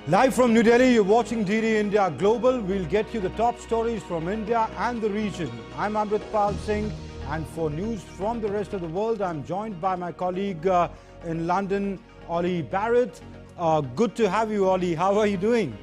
Live from New Delhi, you're watching DD India Global. We'll get you the top stories from India and the region. I'm Amritpal Singh, and for news from the rest of the world, I'm joined by my colleague in London, Ollie Barrett. Good to have you, Ollie. How are you doing?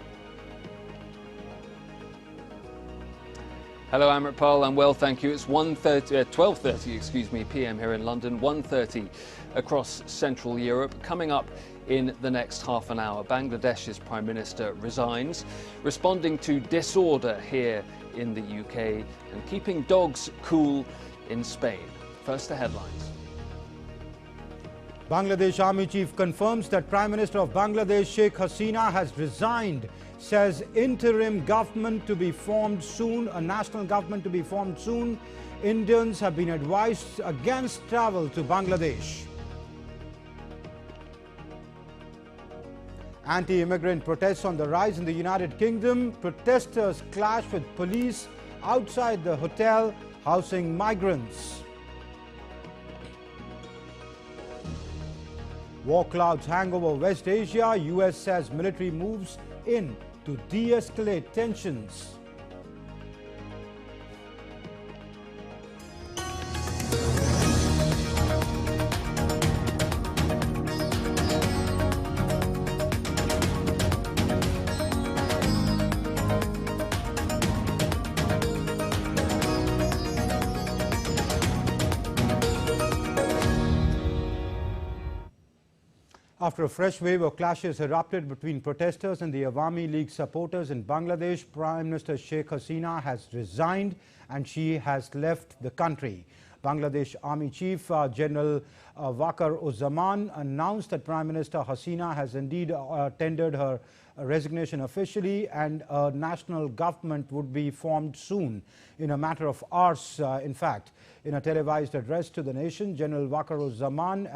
Hello, Amritpal. I'm well, thank you. It's 12:30 PM here in London, 1:30 across Central Europe. Coming up in the next half an hour, Bangladesh's Prime Minister resigns, responding to disorder here in the UK, and keeping dogs cool in Spain. First, the headlines. Bangladesh Army Chief confirms that Prime Minister of Bangladesh Sheikh Hasina has resigned, says interim government to be formed soon, a national government to be formed soon. Indians have been advised against travel to Bangladesh. Anti-immigrant protests on the rise in the United Kingdom. Protesters clash with police outside the hotel housing migrants. War clouds hang over West Asia. US says military moves in to de-escalate tensions. After a fresh wave of clashes erupted between protesters and the Awami League supporters in Bangladesh, Prime Minister Sheikh Hasina has resigned and she has left the country. Bangladesh Army Chief General Waqar-uz-Zaman announced that Prime Minister Hasina has indeed tendered her resignation officially, and a national government would be formed soon, in a matter of hours, in fact. In a televised address to the nation, General Waqar-uz-Zaman,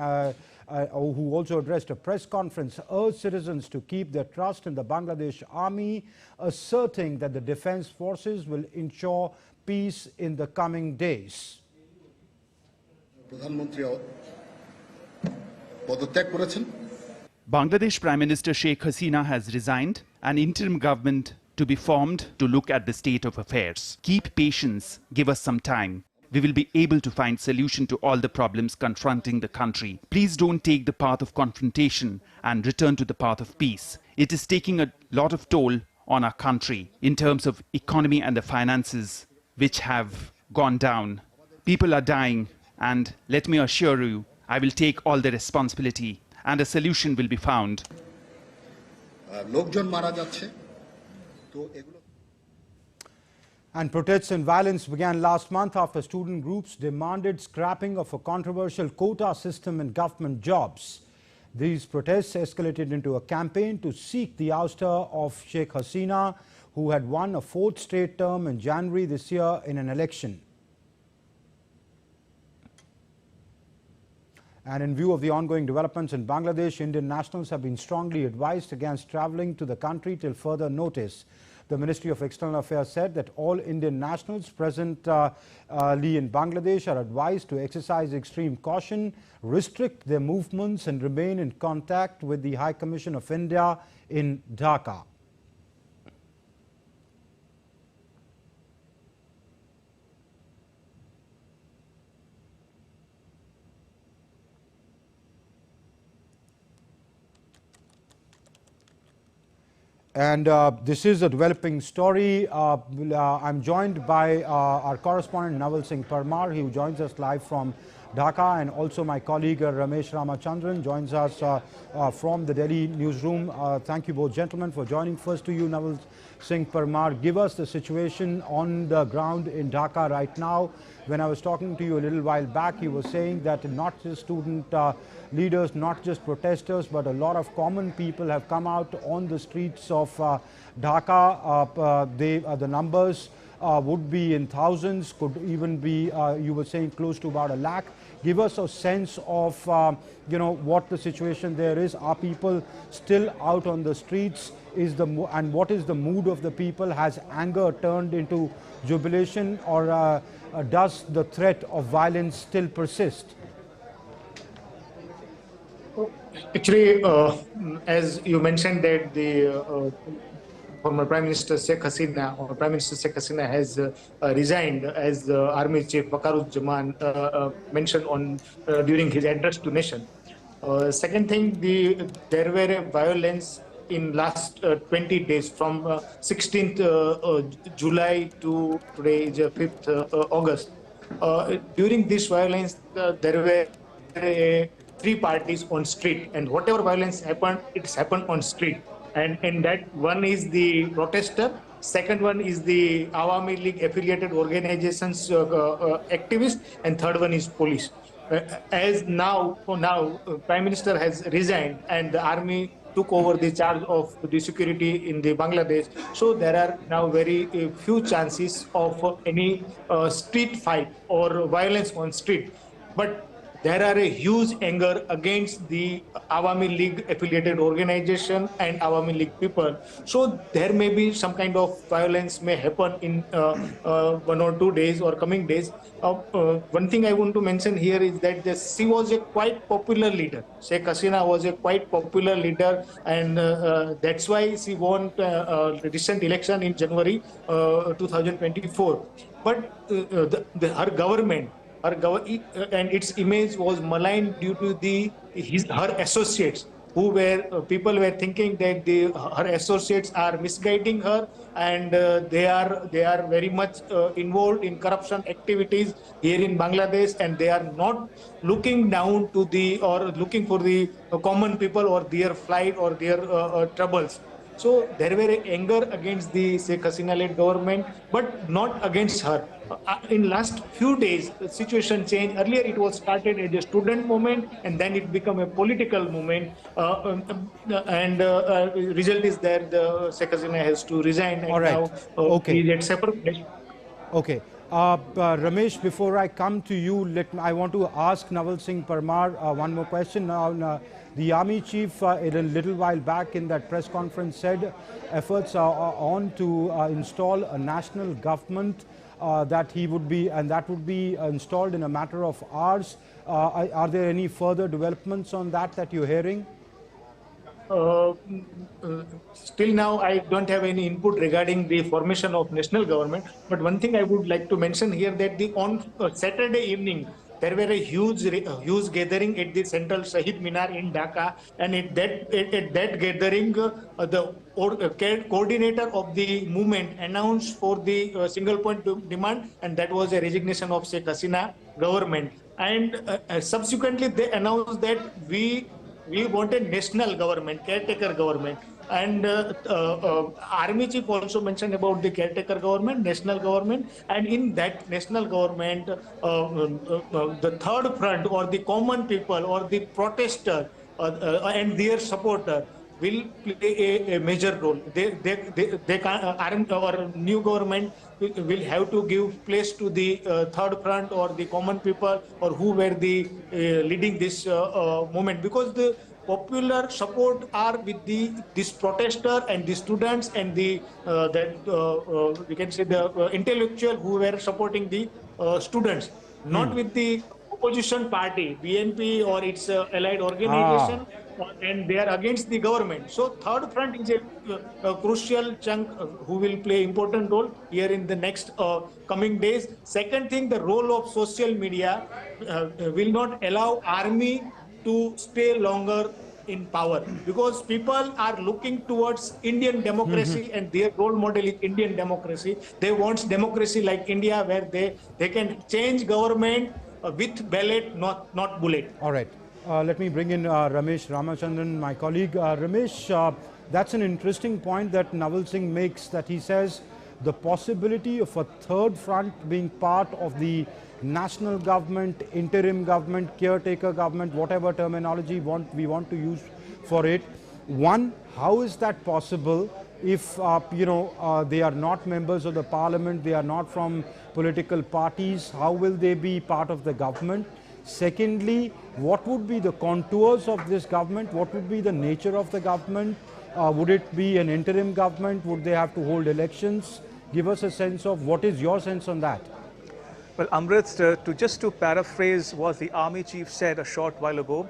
who also addressed a press conference, urged citizens to keep their trust in the Bangladesh Army, asserting that the defense forces will ensure peace in the coming days. Bangladesh Prime Minister Sheikh Hasina has resigned, an interim government to be formed to look at the state of affairs. Keep patience, give us some time. We will be able to find solution to all the problems confronting the country. Please don't take the path of confrontation and return to the path of peace. It is taking a lot of toll on our country in terms of economy and the finances, which have gone down. People are dying, and let me assure you, I will take all the responsibility and a solution will be found. And protests and violence began last month after student groups demanded scrapping of a controversial quota system in government jobs. These protests escalated into a campaign to seek the ouster of Sheikh Hasina, who had won a fourth straight term in January this year in an election. And in view of the ongoing developments in Bangladesh, Indian nationals have been strongly advised against travelling to the country till further notice. The Ministry of External Affairs said that all Indian nationals presently in Bangladesh are advised to exercise extreme caution, restrict their movements and remain in contact with the High Commission of India in Dhaka. And this is a developing story. I'm joined by our correspondent Naval Singh Parmar, who joins us live from Dhaka, and also my colleague Ramesh Ramachandran joins us from the Delhi newsroom. Thank you both gentlemen for joining. First to you, Naval Singh Parmar. Give us the situation on the ground in Dhaka right now. When I was talking to you a little while back, you were saying that not just student leaders, not just protesters, but a lot of common people have come out on the streets of Dhaka. The numbers would be in thousands, could even be, you were saying, close to about 1 lakh. Give us a sense of, what the situation there is. Are people still out on the streets? And what is the mood of the people? Has anger turned into jubilation, or does the threat of violence still persist? Actually, as you mentioned that the former Prime Minister Sheikh Hasina or Prime Minister Sheikh Hasina has resigned, as Army Chief Waqaruzzaman mentioned on during his address to nation. Second thing, there were a violence in last 20 days from 16th July to today is 5th August. During this violence, there were three parties on street, and whatever violence happened, it's happened on street. And in that, one is the protester, second one is the Awami League affiliated organizations activists, and third one is police. As now, for now, Prime Minister has resigned and the army took over the charge of the security in the Bangladesh. So there are now very few chances of any street fight or violence on street. But there are a huge anger against the Awami League affiliated organization and Awami League people. So there may be some kind of violence may happen in 1 or 2 days or coming days. One thing I want to mention here is that she was a quite popular leader. Sheikh Hasina was a quite popular leader, and that's why she won the recent election in January 2024. But her government, and its image was maligned due to her associates, who were people were thinking that her associates are misguiding her, and they are very much involved in corruption activities here in Bangladesh, and they are not looking down to or looking for the common people or their plight or their troubles. So there were anger against the Sheikh Hasina-led government, but not against her. In last few days, the situation changed. Earlier, it was started as a student movement, and then it became a political movement. And result is that the Sheikh Hasina has to resign, and now he is at separate place. Okay. Ramesh, before I come to you, I want to ask Naval Singh Parmar one more question. Now, the Army Chief a little while back in that press conference said efforts are on to install a national government that he would be, and that would be installed in a matter of hours. Are there any further developments on that you're hearing? Still now, I don't have any input regarding the formation of national government. But one thing I would like to mention here that on Saturday evening, there were a huge gathering at the Central Shahid Minar in Dhaka, and at that gathering, the coordinator of the movement announced for the single point demand, and that was a resignation of Sheikh Hasina government. And subsequently, they announced that we want a national government, caretaker government. And Army Chief also mentioned about the caretaker government, national government, and in that national government, the third front or the common people or the protester and their supporter will play a major role. They can't, our new government will have to give place to the third front or the common people or who were the leading this movement, because the popular support are with this protester and the students and we can say the intellectual who were supporting the students, not with the opposition party, BNP or its allied organization, and they are against the government. So third front is a crucial chunk who will play important role here in the next coming days. Second thing, the role of social media will not allow army to stay longer in power, because people are looking towards Indian democracy and their role model is Indian democracy. They want democracy like India, where they can change government with ballot, not bullet. All right. Let me bring in Ramesh Ramachandran, my colleague. Ramesh, that's an interesting point that Naval Singh makes, that he says the possibility of a third front being part of the national government, interim government, caretaker government, whatever terminology we want to use for it. One, how is that possible if, they are not members of the parliament, they are not from political parties? How will they be part of the government? Secondly, what would be the contours of this government? What would be the nature of the government? Would it be an interim government? Would they have to hold elections? Give us a sense of what is your sense on that? Well, Amrit, to paraphrase what the army chief said a short while ago,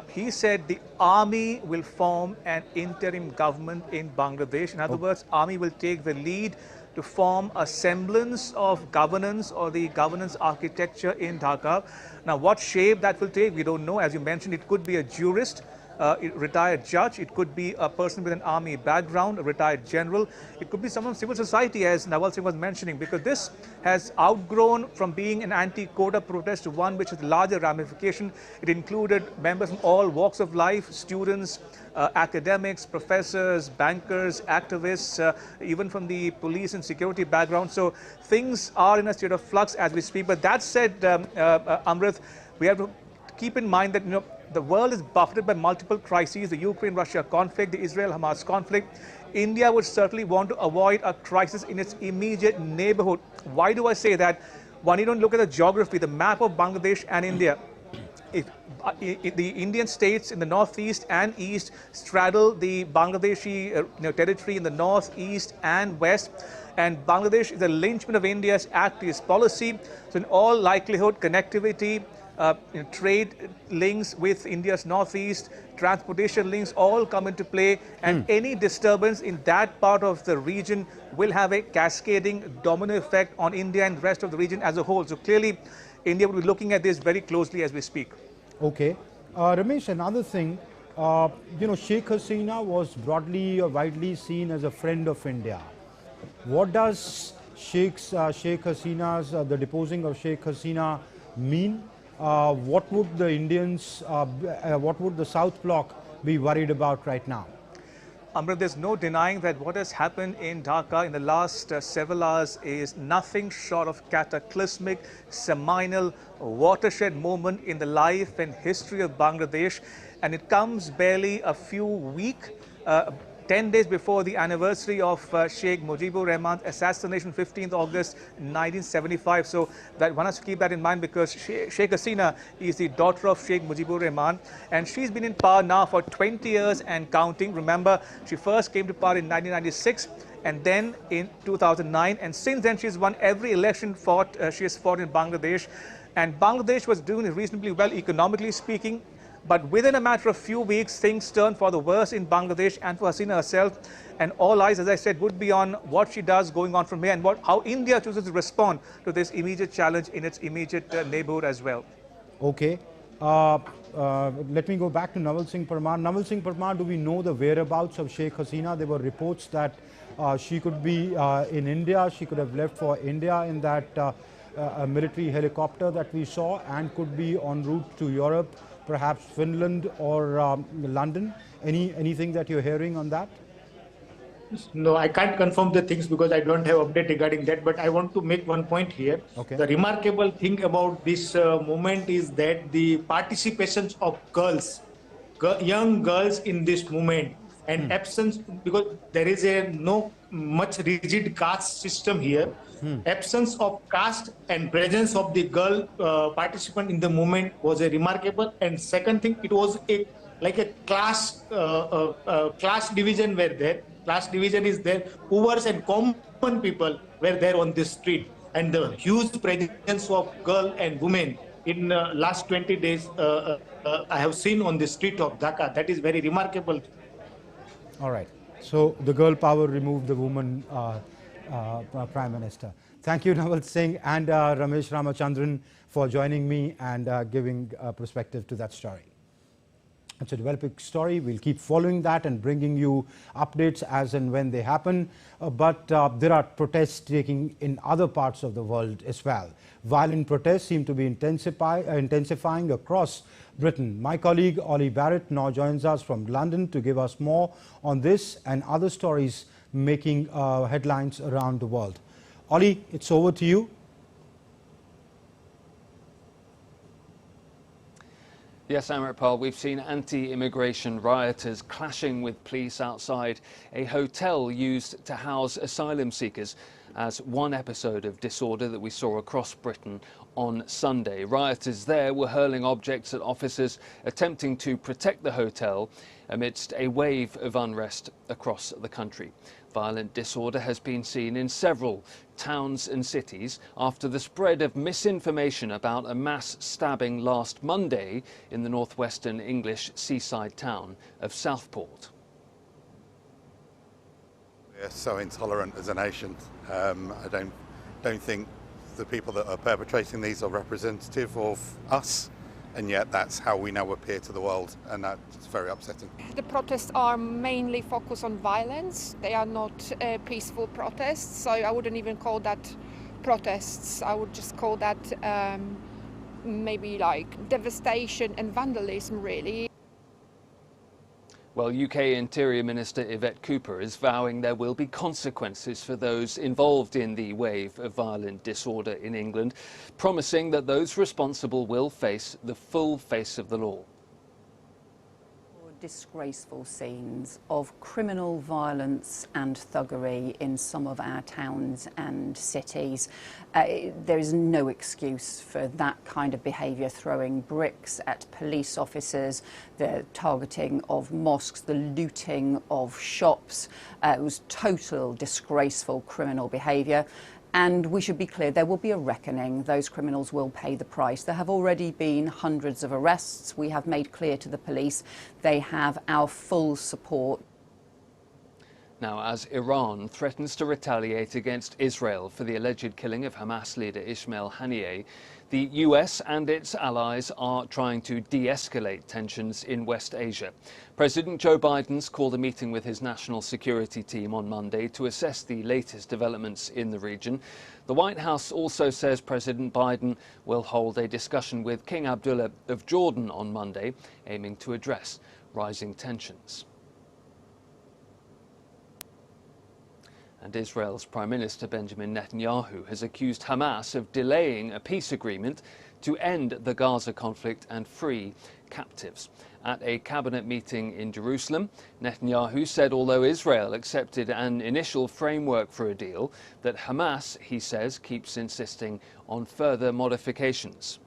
he said the army will form an interim government in Bangladesh. In other words, army will take the lead to form a semblance of governance or the governance architecture in Dhaka. Now, what shape that will take, we don't know. As you mentioned, it could be a jurist, a retired judge. It could be a person with an army background, a retired general. It could be someone from civil society, as Nawal Singh was mentioning, because this has outgrown from being an anti-quota protest to one which has larger ramification. It included members from all walks of life, students, academics, professors, bankers, activists, even from the police and security background. So things are in a state of flux as we speak. But that said, Amrit, we have to keep in mind that the world is buffeted by multiple crises, the Ukraine-Russia conflict, the Israel-Hamas conflict. India would certainly want to avoid a crisis in its immediate neighborhood. Why do I say that? One, you don't look at the geography, the map of Bangladesh and India. If the Indian states in the northeast and east straddle the Bangladeshi territory in the north, east and west, and Bangladesh is the linchpin of India's Act-East policy. So in all likelihood, connectivity, trade links with India's northeast, transportation links all come into play, and any disturbance in that part of the region will have a cascading domino effect on India and the rest of the region as a whole. So clearly, India will be looking at this very closely as we speak. Okay. Ramesh, another thing, Sheikh Hasina was broadly or widely seen as a friend of India. What does Sheikh Hasina's, the deposing of Sheikh Hasina mean? What would the Indians, what would the South Bloc be worried about right now? Amrit, there's no denying that what has happened in Dhaka in the last several hours is nothing short of cataclysmic, seminal, watershed moment in the life and history of Bangladesh. And it comes barely a few weeks, 10 days before the anniversary of Sheikh Mujibur Rahman's assassination, 15th August 1975. So that one has to keep that in mind, because Sheikh Hasina is the daughter of Sheikh Mujibur Rahman, and she's been in power now for 20 years and counting. Remember, she first came to power in 1996 and then in 2009, and since then she's won every election she has fought in Bangladesh. And Bangladesh was doing reasonably well economically speaking. But within a matter of few weeks, things turned for the worse in Bangladesh and for Hasina herself. And all eyes, as I said, would be on what she does going on from here and how India chooses to respond to this immediate challenge in its immediate neighborhood as well. Okay. Let me go back to Nawal Singh Parmar. Nawal Singh Parmar, do we know the whereabouts of Sheikh Hasina? There were reports that she could be in India. She could have left for India in that military helicopter that we saw, and could be en route to Europe, perhaps Finland or London. Anything that you're hearing on that? No, I can't confirm the things because I don't have update regarding that, but I want to make one point here. Okay. The remarkable thing about this movement is that the participation of girls, young girls in this movement, and absence, because there is no much rigid caste system here. Absence of caste and presence of the girl participant in the movement was a remarkable. And second thing, it was like a class division were there. Class division is there. Poor and common people were there on this street, and the huge presence of girl and women in last 20 days I have seen on the street of Dhaka. That is very remarkable. All right. So the girl power removed the woman Prime Minister. Thank you, Nawal Singh and Ramesh Ramachandran, for joining me and giving perspective to that story. It's a developing story. We'll keep following that and bringing you updates as and when they happen. But there are protests taking in other parts of the world as well. Violent protests seem to be intensifying across Britain. My colleague Ollie Barrett now joins us from London to give us more on this and other stories making headlines around the world. Ollie, it's over to you. Yes, Amritpal, we've seen anti-immigration rioters clashing with police outside a hotel used to house asylum seekers. as one episode of disorder that we saw across Britain on Sunday. Rioters there were hurling objects at officers attempting to protect the hotel amidst a wave of unrest across the country. Violent disorder has been seen in several towns and cities after the spread of misinformation about a mass stabbing last Monday in the northwestern English seaside town of Southport. We're so intolerant as a nation. I don't think the people that are perpetrating these are representative of us, and yet that's how we now appear to the world, and that's very upsetting. The protests are mainly focused on violence. They are not peaceful protests, so I wouldn't even call that protests. I would just call that maybe like devastation and vandalism, really. Well, UK Interior Minister Yvette Cooper is vowing there will be consequences for those involved in the wave of violent disorder in England, promising that those responsible will face the full face of the law. Disgraceful scenes of criminal violence and thuggery in some of our towns and cities. There is no excuse for that kind of behaviour, throwing bricks at police officers, the targeting of mosques, the looting of shops. It was total disgraceful criminal behaviour. And we should be clear, there will be a reckoning. Those criminals will pay the price. There have already been hundreds of arrests. We have made clear to the police they have our full support. Now, as Iran threatens to retaliate against Israel for the alleged killing of Hamas leader Ismail Haniyeh, the US and its allies are trying to de-escalate tensions in West Asia. President Joe Biden's called a meeting with his national security team on Monday to assess the latest developments in the region. The White House also says President Biden will hold a discussion with King Abdullah of Jordan on Monday, aiming to address rising tensions. And Israel's Prime Minister Benjamin Netanyahu has accused Hamas of delaying a peace agreement to end the Gaza conflict and free captives. At a cabinet meeting in Jerusalem, Netanyahu said although Israel accepted an initial framework for a deal, that Hamas, he says, keeps insisting on further modifications.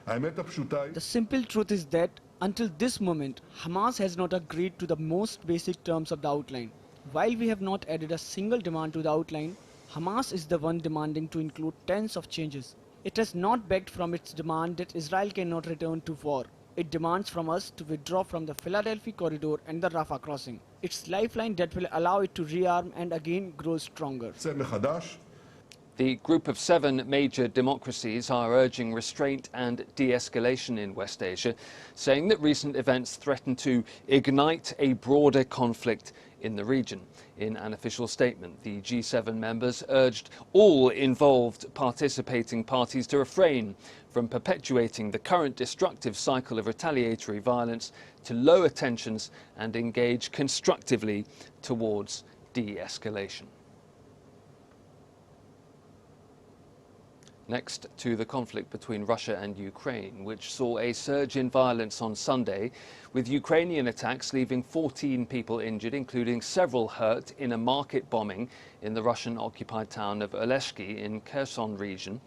The simple truth is that until this moment, Hamas has not agreed to the most basic terms of the outline. While we have not added a single demand to the outline, Hamas is the one demanding to include tens of changes. It has not begged from its demand that Israel cannot return to war. It demands from us to withdraw from the Philadelphia corridor and the Rafah crossing. It's lifeline that will allow it to rearm and again grow stronger. The group of 7 major democracies are urging restraint and de-escalation in West Asia, saying that recent events threaten to ignite a broader conflict in the region. In an official statement, the G7 members urged all involved participating parties to refrain from perpetuating the current destructive cycle of retaliatory violence, to lower tensions and engage constructively towards de-escalation. Next to the conflict between Russia and Ukraine, which saw a surge in violence on Sunday, with Ukrainian attacks leaving 14 people injured, including several hurt in a market bombing in the Russian-occupied town of Oleshki in Kherson region.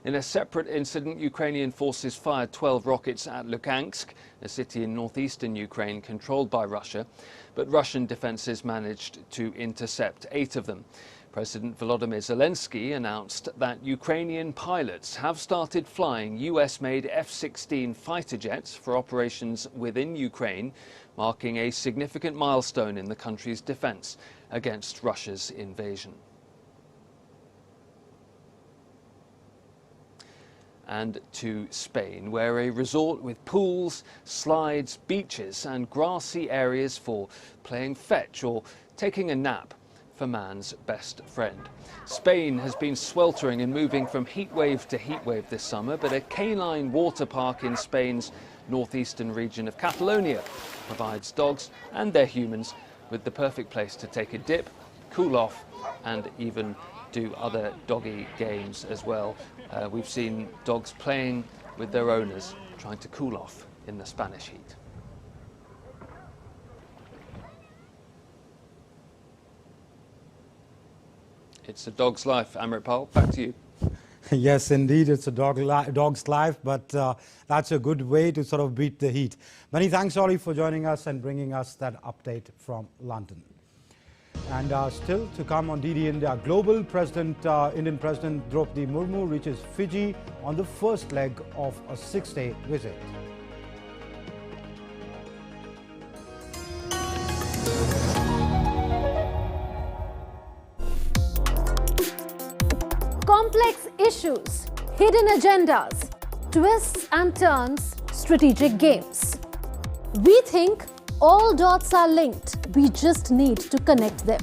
In a separate incident, Ukrainian forces fired 12 rockets at Luhansk, a city in northeastern Ukraine controlled by Russia, but Russian defenses managed to intercept 8 of them. President Volodymyr Zelensky announced that Ukrainian pilots have started flying US-made F-16 fighter jets for operations within Ukraine, marking a significant milestone in the country's defense against Russia's invasion. And to Spain, where a resort with pools, slides, beaches and grassy areas for playing fetch or taking a nap for man's best friend. Spain has been sweltering and moving from heatwave to heatwave this summer, but a canine water park in Spain's northeastern region of Catalonia provides dogs and their humans with the perfect place to take a dip, cool off and even do other doggy games as well. We've seen dogs playing with their owners, trying to cool off in the Spanish heat. It's a dog's life, Amritpal. Back to you. Yes, indeed, it's a dog's life, but that's a good way to sort of beat the heat. Many thanks, Ollie, for joining us and bringing us that update from London. And still to come on DD India Global, Indian President Draupadi Murmu reaches Fiji on the first leg of a 6-day visit. Complex issues, hidden agendas, twists and turns, strategic games. We think all dots are linked. We just need to connect them.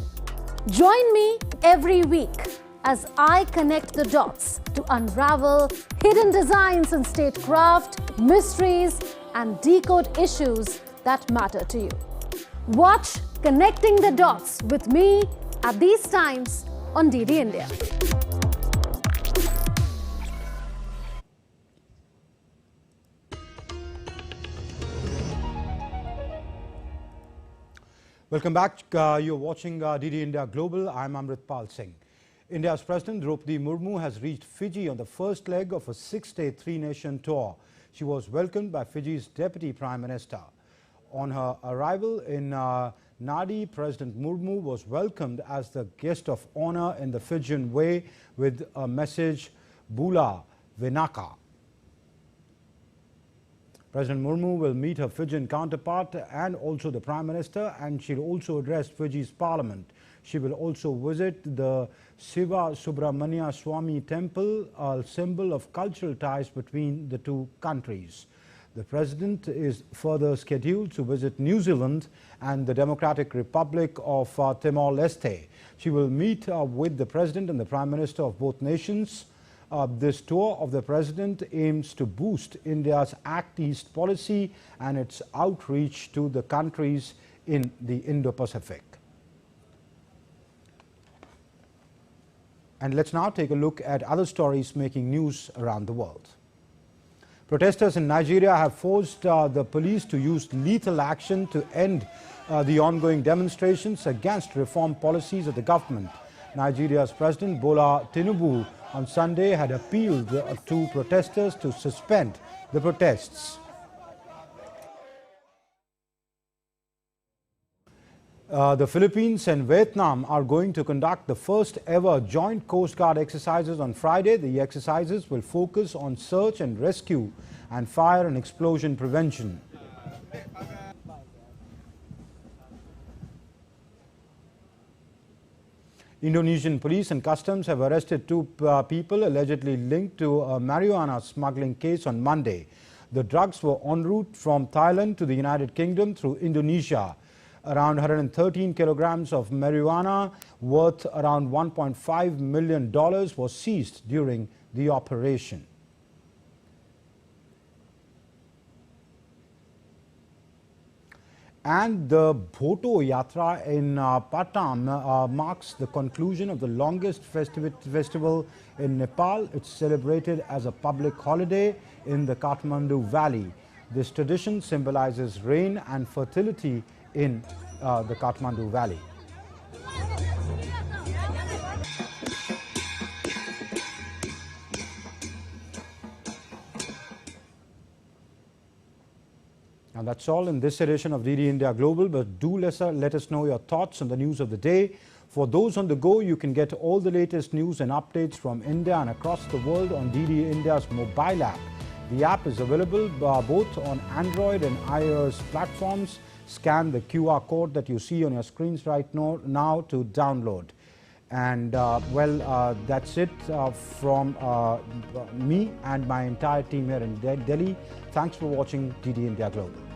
Join me every week as I connect the dots to unravel hidden designs in statecraft, mysteries, and decode issues that matter to you. Watch Connecting the Dots with me at these times on DD India. Welcome back. You're watching DD India Global. I'm Amritpal Singh. India's President Draupadi Murmu has reached Fiji on the first leg of a 6-day three-nation tour. She was welcomed by Fiji's Deputy Prime Minister. On her arrival in Nadi, President Murmu was welcomed as the guest of honor in the Fijian way with a message, Bula Vinaka. President Murmu will meet her Fijian counterpart and also the Prime Minister, and she'll also address Fiji's Parliament. She will also visit the Siva Subramania Swami Temple, a symbol of cultural ties between the two countries. The President is further scheduled to visit New Zealand and the Democratic Republic of Timor-Leste. She will meet with the President and the Prime Minister of both nations. This tour of the President aims to boost India's Act East policy and its outreach to the countries in the Indo-Pacific. And let's now take a look at other stories making news around the world. Protesters in Nigeria have forced the police to use lethal action to end the ongoing demonstrations against reform policies of the government. Nigeria's President Bola Tinubu on Sunday had appealed to protesters to suspend the protests. The Philippines and Vietnam are going to conduct the first ever joint Coast Guard exercises on Friday. The exercises will focus on search and rescue and fire and explosion prevention. Indonesian police and customs have arrested two people allegedly linked to a marijuana smuggling case on Monday. The drugs were en route from Thailand to the United Kingdom through Indonesia. Around 113 kilograms of marijuana worth around $1.5 million was seized during the operation. And the Bhoto Yatra in Patam marks the conclusion of the longest festival in Nepal. It's celebrated as a public holiday in the Kathmandu Valley. This tradition symbolizes rain and fertility in the Kathmandu Valley. And that's all in this edition of DD India Global, but do let us know your thoughts on the news of the day. For those on the go, you can get all the latest news and updates from India and across the world on DD India's mobile app. The app is available both on Android and iOS platforms. Scan the QR code that you see on your screens right now to download. And that's it from me and my entire team here in Delhi. Thanks for watching DD India Global.